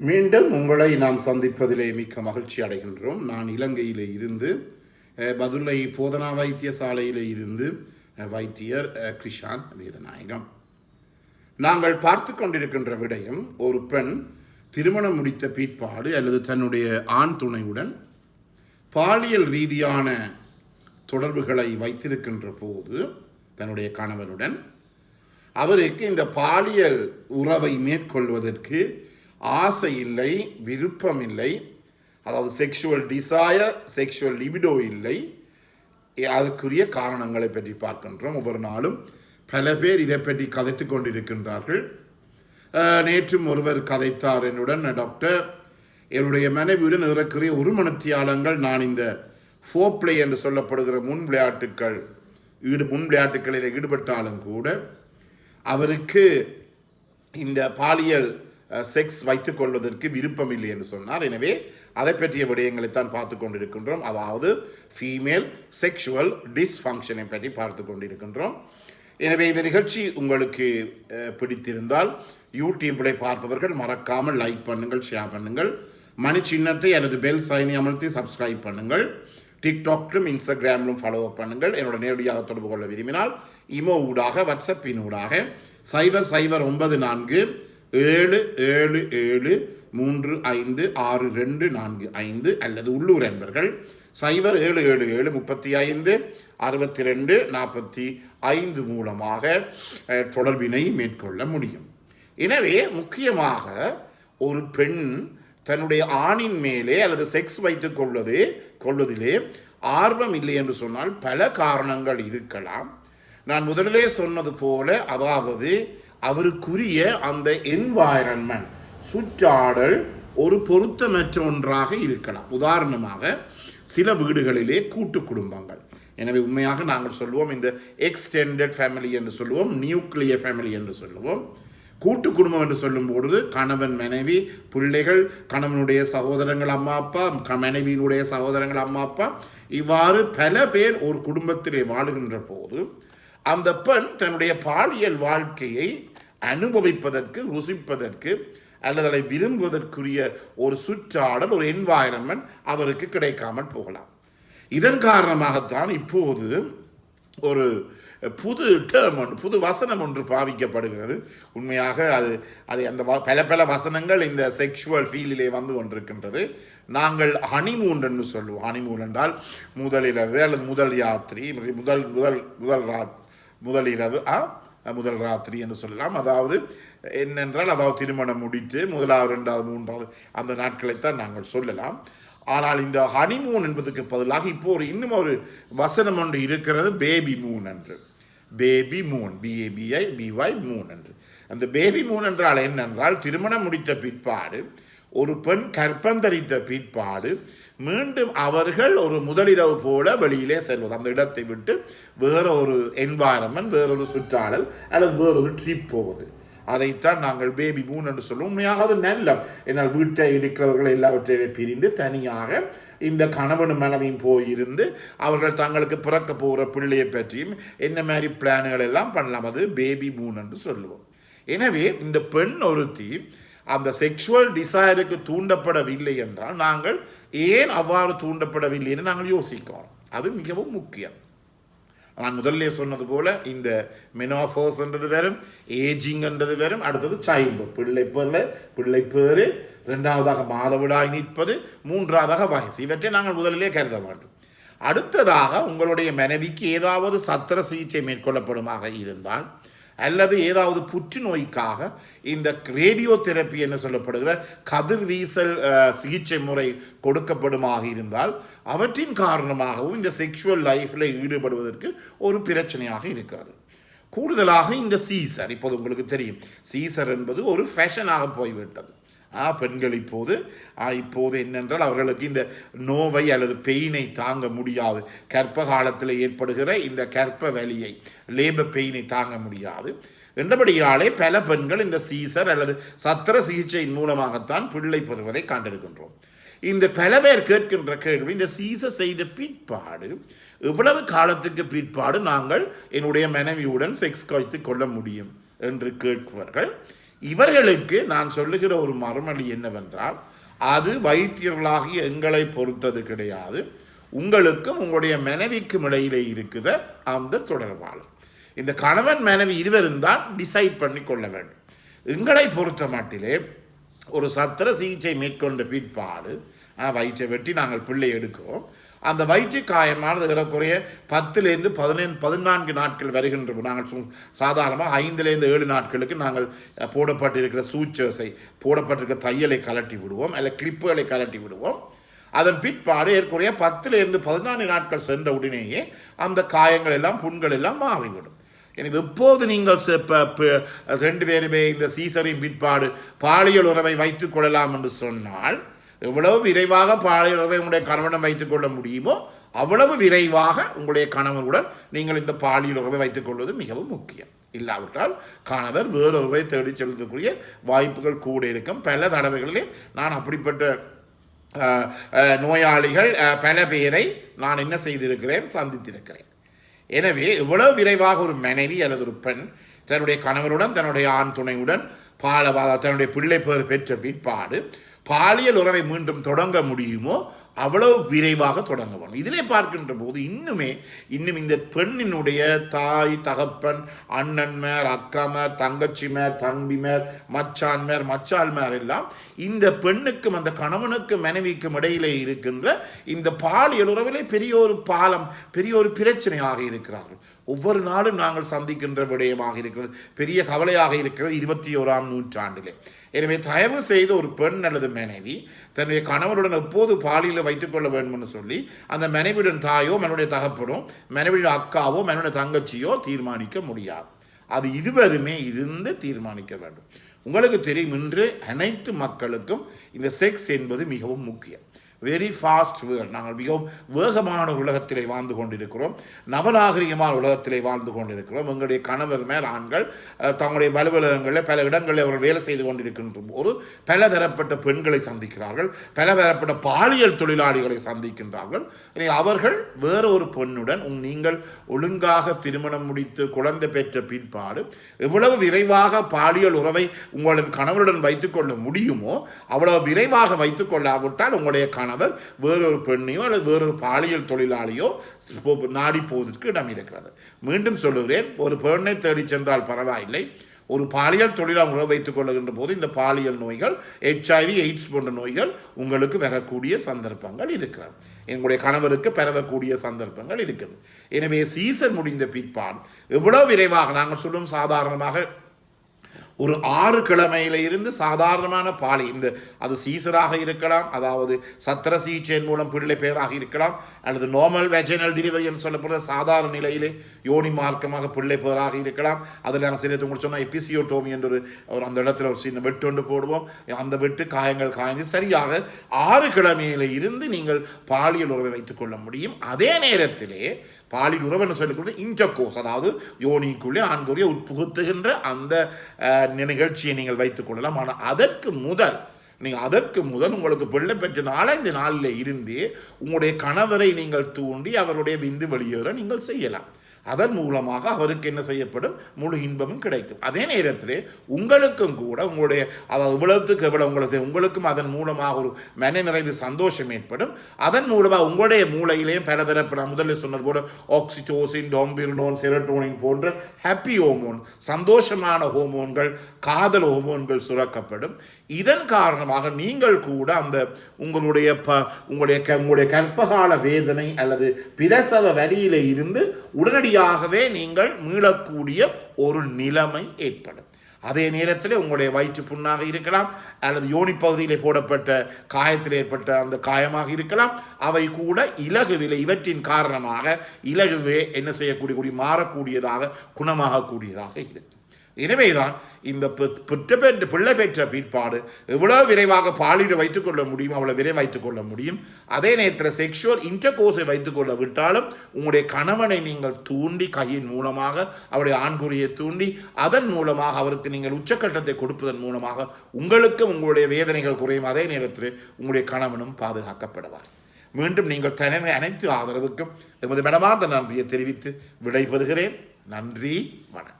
மீண்டும் உங்களை நாம் சந்திப்பதிலே மிக்க மகிழ்ச்சி அடைகின்றோம். நான் இலங்கையிலே இருந்து பதுளை போதனா வைத்தியசாலையிலே இருந்து வைத்தியர் கிருஷான் வேதநாயகம். நாங்கள் பார்த்து கொண்டிருக்கின்ற விடயம், ஒரு பெண் திருமணம் முடித்த பிற்பாடு அல்லது தன்னுடைய ஆண் துணையுடன் பாலியல் ரீதியான தொடர்புகளை வைத்திருக்கின்ற போது தன்னுடைய கணவனுடன் அவருக்கு இந்த பாலியல் உறவை மேற்கொள்வதற்கு ஆசை இல்லை, விருப்பம் இல்லை, அதாவது செக்ஷுவல் டிசையர், செக்ஷுவல் லிபிடோ இல்லை. அதுக்குரிய காரணங்களை பற்றி பார்க்கின்றோம். ஒவ்வொரு நாளும் பல பேர் இதை பற்றி கதைத்து கொண்டிருக்கின்றார்கள். நேற்றும் ஒருவர் கதைத்தார் என்னுடன், டாக்டர், என்னுடைய மனைவியுடன் இருக்கிற ஒரு மணித்தியாலங்கள் நான் இந்த ஃபோப்ளே என்று சொல்லப்படுகிற முன் விளையாட்டுகளில் ஈடுபட்டாலும் கூட அவருக்கு இந்த பாலியல் செக்ஸ் வைத்துக் கொள்வதற்கு விருப்பம் இல்லை என்று சொன்னார். எனவே அதை பற்றிய விடயங்களைத்தான் பார்த்து கொண்டிருக்கின்றோம். அதாவது ஃபீமேல் செக்ஷுவல் டிஸ்ஃபங்க்ஷனை பற்றி பார்த்து கொண்டிருக்கின்றோம். எனவே இந்த நிகழ்ச்சி உங்களுக்கு பிடித்திருந்தால் யூடியூப்பில் பார்ப்பவர்கள் மறக்காமல் லைக் பண்ணுங்கள், ஷேர் பண்ணுங்கள், மணி சின்னத்தை அல்லது பெல் சைனை அமர்த்தி சப்ஸ்கிரைப் பண்ணுங்கள். டிக்டாக்லும் இன்ஸ்டாகிராமிலும் ஃபாலோ அப் பண்ணுங்கள். என்னோட நேரடியாக தொடர்பு கொள்ள விரும்பினால் இமோ ஊடாக, வாட்ஸ்அப்பின் ஊடாக 0094 777356245 அல்லது உள்ளூர் என்பர்கள் 0777 35 62 45 மூலமாக தொடர்பினை மேற்கொள்ள முடியும். எனவே முக்கியமாக ஒரு பெண் தன்னுடைய ஆணின் மேலே அல்லது செக்ஸ் வைத்துக் கொள்வதிலே ஆர்வம் இல்லை என்று சொன்னால் பல காரணங்கள் இருக்கலாம். நான் முதலிலே சொன்னது போல, அதாவது அவருக்குரிய அந்த என்வாயரன்மெண்ட், சுற்றாடல் ஒரு பொருத்தமற்ற ஒன்றாக இருக்கலாம். உதாரணமாக சில வீடுகளிலே கூட்டு குடும்பங்கள். எனவே உண்மையாக நாங்கள் சொல்லுவோம் இந்த எக்ஸ்டெண்டட் ஃபேமிலி என்று சொல்லுவோம், நியூக்ளியர் ஃபேமிலி என்று சொல்லுவோம். கூட்டு குடும்பம் என்று சொல்லும்பொழுது கணவன், மனைவி, பிள்ளைகள், கணவனுடைய சகோதரங்கள் அம்மா அப்பா, மனைவியினுடைய சகோதரங்கள் அம்மா அப்பா, இவ்வாறு பல பேர் ஒரு குடும்பத்திலே வாழுகின்ற போது அந்த பெண் தன்னுடைய பாலியல் வாழ்க்கையை அனுபவிப்பதற்கு, ருசிப்பதற்கு அல்லது அதை விரும்புவதற்குரிய ஒரு சுற்றாடல், ஒரு என்வாயரன்மெண்ட் அவருக்கு கிடைக்காமல் போகலாம். இதன் காரணமாகத்தான் இப்போது ஒரு புது வசனம் ஒன்று பாவிக்கப்படுகிறது. உண்மையாக அது அந்த பல வசனங்கள் இந்த செக்ஷுவல் ஃபீல்டிலே வந்து கொண்டிருக்கின்றது. நாங்கள் ஹனிமூன் என்று சொல்லுவோம். ஹனிமூன் என்றால் முதலிரவு அல்லது முதல் யாத்திரை, முதல் ராத்திரி என்று சொல்லலாம். அதாவது என்னென்றால், அதாவது திருமணம் முடித்து முதலாவது, ரெண்டாவது, மூன்றாவது அந்த நாட்களைத்தான் நாங்கள் சொல்லலாம். ஆனால் இந்த ஹனிமூன் என்பதற்கு பதிலாக இப்போ இன்னும் ஒரு வசனம் ஒன்று இருக்கிறது, பேபி மூன் என்று. பேபி மூன், BABI மூன் என்று. அந்த பேபி மூன் என்றால் என்னென்றால், திருமணம் முடித்த பிற்பாடு ஒரு பெண் கற்பந்தரித்த பிற்பாடு மீண்டும் அவர்கள் ஒரு முதலிரவு போல வெளியிலே செல்வது, அந்த இடத்தை விட்டு வேற ஒரு என்வாயரன்மெண்ட், வேறொரு சுற்றாடல் அல்லது வேறொரு ட்ரிப் போவது, அதைத்தான் நாங்கள் பேபி மூன் என்று சொல்லுவோம். உண்மையாக அது நல்ல, என்னால் வீட்டை இருக்கிறவர்கள் எல்லாவற்றையும் பிரிந்து தனியாக இந்த கணவனும் மனைவியும் போயிருந்து அவர்கள் தங்களுக்கு பிறக்க போகிற பிள்ளையை பற்றியும் என்ன மாதிரி பிளான்கள் எல்லாம் பண்ணலாம். அது பேபி மூன் என்று சொல்லுவோம். எனவே இந்த பெண் ஒருத்தி அந்த செக்ஷுவல் டிசைருக்கு தூண்டப்படவில்லை என்றால் நாங்கள் ஏன் அவ்வாறு தூண்டப்படவில்லை என்று நாங்கள் யோசிக்கிறோம். அது மிகவும் முக்கியம். நான் முதல்ல சொன்னது போல இந்த மெனோபோஸ் என்றது வரும், ஏஜிங் என்றது வரும், அடுத்தது சைல்டு, பிள்ளை பேரு, இரண்டாவதாக மாதவிடாய் நிற்பது, மூன்றாவதாக வயசு. இவற்றை நாங்கள் முதலிலே கருத வேண்டும். அடுத்ததாக உங்களுடைய மனைவிக்கு ஏதாவது சத்திர சிகிச்சை மேற்கொள்ளப்படுமாக இருந்தால் அல்லது ஏதாவது புற்றுநோய்க்காக இந்த ரேடியோ தெரப்பி என்ன சொல்லப்படுகிற கதிர்வீசல் சிகிச்சை முறை கொடுக்கப்படுமாக இருந்தால் அவற்றின் காரணமாகவும் இந்த செக்ஷுவல் லைஃப்பில் ஈடுபடுவதற்கு ஒரு பிரச்சனையாக இருக்கிறது. கூடுதலாக இந்த சீசர், இப்போது உங்களுக்கு தெரியும், சீசர் என்பது ஒரு ஃபேஷனாக போய்விட்டது. பெண்கள் இப்போது என்னென்றால் அவர்களுக்கு இந்த நோவை அல்லது பெயினை தாங்க முடியாது, கர்ப்ப காலத்தில் ஏற்படுகிற இந்த கர்ப்ப வலியை, லேபர் பெயினை தாங்க முடியாது என்றபடியாலே பல பெண்கள் இந்த சீசர் அல்லது சத்திர சிகிச்சையின் மூலமாகத்தான் பிள்ளை பெறுவதை கண்டிருக்கின்றோம். இந்த பல பேர் கேட்கின்ற கேள்வி, இந்த சீசர் செய்த பிற்பாடு எவ்வளவு காலத்துக்கு பிற்பாடு நாங்கள் என்னுடைய மனைவியுடன் செக்ஸ் வைத்து கொள்ள முடியும் என்று கேட்பவர்கள். இவர்களுக்கு நான் சொல்லுகிற ஒரு மறுமொழி என்னவென்றால், அது வைத்தியர்களாகிய எங்களை பொறுத்தது கிடையாது, உங்களுக்கும் உங்களுடைய மனைவிக்கும் இடையிலே இருக்கிற அந்த தொடர்பாளர். இந்த கணவன் மனைவி இருவரும் தான் டிசைட் பண்ணி கொள்ள வேண்டும். எங்களை பொறுத்த மட்டிலே ஒரு சத்திர சிகிச்சை மேற்கொண்ட பிற்பாடு வயிற்றை வெட்டி நாங்கள் பிள்ளை எடுக்கிறோம். அந்த வயிற்று காயமானது ஏறக்குறைய 10லேருந்து 14 நாட்கள் வருகின்ற நாங்கள் சாதாரணமாக 5லேருந்து 7 நாட்களுக்கு நாங்கள் போடப்பட்டிருக்கிற சூச்சர்ஸை, போடப்பட்டிருக்கிற தையலை கலட்டி விடுவோம், அல்ல கிளிப்புகளை கலட்டி விடுவோம். அதன் பிற்பாடு ஏற்குறைய 10லேருந்து 14 நாட்கள் சென்ற உடனேயே அந்த காயங்கள் எல்லாம், புண்கள் எல்லாம் மாறிவிடும். எனவே எப்போது நீங்கள் 2 பேருமே இந்த சீசரின் பிற்பாடு பாலியல் உறவை வைத்துக் கொள்ளலாம் என்று சொன்னால், எவ்வளவு விரைவாக பாலியல் உறவை உங்களுடைய கணவனுடன் வைத்துக் கொள்ள முடியுமோ அவ்வளவு விரைவாக உங்களுடைய கணவனுடன் நீங்கள் இந்த பாலியல் உறவை வைத்துக் கொள்வது மிகவும் முக்கியம். இல்லாவிட்டால் கணவர் வேறொருவரை தேடி செல்வதற்குரிய வாய்ப்புகள் கூட இருக்கும். பல தடவைகளிலே நான் அப்படிப்பட்ட நோயாளிகள் பல பேரை நான் என்ன செய்திருக்கிறேன், சந்தித்திருக்கிறேன். எனவே எவ்வளவு விரைவாக ஒரு மனைவி அல்லது ஒரு பெண் தன்னுடைய கணவனுடன், தன்னுடைய ஆண் துணையுடன் தன்னுடைய பிள்ளை பேர் பெற்ற பிற்பாடு பாலியல் உறவை மீண்டும் தொடங்க முடியுமோ அவ்வளவு விரைவாக தொடங்க வேணும். இதிலே பார்க்கின்ற போது இன்னும் இந்த பெண்ணினுடைய தாய், தகப்பன், அண்ணன்மார், அக்காமார், தங்கச்சிமார், தம்பிமார், மச்சான்மார் எல்லாம் இந்த பெண்ணுக்கும் அந்த கணவனுக்கும் மனைவிக்கும் இடையிலே இருக்கின்ற இந்த பாலியல் உறவிலே பெரிய ஒரு பாலம், பெரிய ஒரு பிரச்சனையாக இருக்கிறார்கள். ஒவ்வொரு நாளும் நாங்கள் சந்திக்கின்ற விடயமாக இருக்கிறது, பெரிய கவலையாக இருக்கிறது 21ஆம் நூற்றாண்டிலே. எனவே தயவு செய்து ஒரு பெண் அல்லது மனைவி தன்னுடைய கணவனுடன் எப்போது பாலியல் வைத்துக் கொள்ள வேண்டும் என்று சொல்லி அந்த மனைவியுடன் தாயோ, மனைவியுடைய தகப்பனோ, மனைவியுடைய அக்காவோ, மனைவியுடைய தங்கச்சியோ தீர்மானிக்க முடியாது. அது இருவருமே இருந்து தீர்மானிக்க வேண்டும். உங்களுக்கு தெரியும், இன்று அனைத்து மக்களுக்கும் இந்த செக்ஸ் என்பது மிகவும் முக்கியம். Very fast world. நாங்கள் மிகவும் வேகமான உலகத்திலே வாழ்ந்து கொண்டிருக்கிறோம், நவநாகரிகமான உலகத்திலே வாழ்ந்து கொண்டிருக்கிறோம். எங்களுடைய கணவர் மேல் ஆண்கள் தங்களுடைய அலுவலகங்களில் பல இடங்களில் அவர்கள் வேலை செய்து கொண்டிருக்கின்ற போது பல தரப்பட்ட பெண்களை சந்திக்கிறார்கள், பல தரப்பட்ட பாலியல் தொழிலாளிகளை சந்திக்கின்றார்கள். அவர்கள் வேற ஒரு பெண்ணுடன் நீங்கள் ஒழுங்காக திருமணம் முடித்து குழந்தை பெற்ற பிற்பாடு எவ்வளவு விரைவாக பாலியல் உறவை உங்களின் கணவருடன் வைத்துக்கொள்ள முடியுமோ அவ்வளவு விரைவாக வைத்துக் கொள்ளாவிட்டால் உங்களுடைய கணவர் வேறொரு பெண்ணையோ அல்லது வேறொரு பாலியல் தொழிலாளியோ நாடி போவதற்கு இடம் இருக்கிறது. மீண்டும் சொல்லுகிறேன், ஒரு பெண்ணை தேடி சென்றால் பரவாயில்லை, ஒரு பாலியல் தொழிலாளர் உறவு வைத்துக் கொள்ளுகின்ற போது இந்த பாலியல் நோய்கள், HIV, எய்ட்ஸ் போன்ற நோய்கள் உங்களுக்கு வரக்கூடிய சந்தர்ப்பங்கள் இருக்கிறது. எங்களுடைய கணவருக்கு பரவக்கூடிய சந்தர்ப்பங்கள் இருக்கிறது. எனவே சீசன் முடிந்த பிற்பாடு எவ்வளவு விரைவாக, நாங்கள் சொல்லும் சாதாரணமாக ஒரு 6 கிழமையில இருந்து சாதாரணமான பாலி, அது சீசராக இருக்கலாம், அதாவது சத்திர சிகிச்சையின் மூலம் பிள்ளை பேராக இருக்கலாம், அல்லது நார்மல் வெஜினல் டெலிவரி என்று சொல்லப்படுற சாதாரண நிலையிலே யோனி மார்க்கமாக பிள்ளை பேராக இருக்கலாம். அதில் நாங்கள் சில உங்களுக்கு சொன்னால் எபிசியோட்டோமி என்ற ஒரு அந்த இடத்துல ஒரு சின்ன வெட்டு ஒன்று போடுவோம். அந்த வெட்டு காயங்கள் காய்ந்து சரியாக 6 கிழமையில இருந்து நீங்கள் பாலியல் உறவை வைத்துக் கொள்ள முடியும். அதே நேரத்திலே பாலியல் உறவு என்று சொல்லிக் இன்டர்கோர்ஸ், அதாவது யோனிக்குள்ளே ஆண்குறியை உட்புகுத்துகின்ற அந்த நிகழ்ச்சியை நீங்கள் வைத்துக் கொள்ளலாம். ஆனால் அதற்கு முதல் உங்களுக்கு பிள்ளை பெற்ற 4-5 நாளில் இருந்தே உங்களுடைய கணவரை நீங்கள் தூண்டி அவருடைய விந்து வெளியேற நீங்கள் செய்யலாம். அதன் மூலமாக அவருக்கு என்ன செய்யப்படும், முழு இன்பமும் கிடைக்கும். அதே நேரத்தில் உங்களுக்கும் கூட உங்களுடைய, அதாவது இவ்வளவுக்கு எவ்வளவு உங்களுக்கும் அதன் மூலமாக ஒரு மன நிறைவு, சந்தோஷம் ஏற்படும். அதன் மூலமாக உங்களுடைய மூளையிலேயும் பலதரப்பட, முதலில் சொன்னது போல ஆக்சிடோசின், டோம்பிரினோன், செரோட்டோனின் போன்ற ஹாப்பி ஹோமோன், சந்தோஷமான ஹோமோன்கள், காதல் ஹோமோன்கள் சுரக்கப்படும். இதன் காரணமாக நீங்கள் கூட அந்த உங்களுடைய கர்ப்பகால வேதனை அல்லது பிரசவ வலியிலே இருந்து உடனடியாகவே நீங்கள் மீளக்கூடிய ஒரு நிலைமை ஏற்படும். அதே நேரத்தில் உங்களுடைய வயிற்று புண்ணாக இருக்கலாம், அல்லது யோனி பகுதியிலே போடப்பட்ட காயத்தில் ஏற்பட்ட அந்த காயமாக இருக்கலாம். அவை கூட இலகுவிலே, இவற்றின் காரணமாக இலகுவே என்ன செய்யக்கூடிய, மாறக்கூடியதாக, குணமாகக்கூடியதாக இருக்கும். எனவேதான் இந்த பிள்ளை பெற்ற பிற்பாடு எவ்வளவு விரைவாக பாலியலை வைத்துக் கொள்ள முடியும் அவ்வளவு விரைவாக வைத்துக் கொள்ள முடியும். அதே நேரத்தில் செக்ஷுவல் இன்டர்கோர்ஸை வைத்துக் கொள்ள விட்டாலும் உங்களுடைய கணவனை நீங்கள் தூண்டி, கையின் மூலமாக அவருடைய ஆண்குறியை தூண்டி அதன் மூலமாக அவருக்கு நீங்கள் உச்சக்கட்டத்தை கொடுப்பதன் மூலமாக உங்களுக்கும் உங்களுடைய வேதனைகள் குறையும். அதே நேரத்தில் உங்களுடைய கணவனும் பாதுகாக்கப்படுவார். மீண்டும் நீங்கள் தனது அனைத்து ஆதரவுக்கும் எமது மனமார்ந்த நன்றியை தெரிவித்து விடைபெறுகிறேன். நன்றி, வணக்கம்.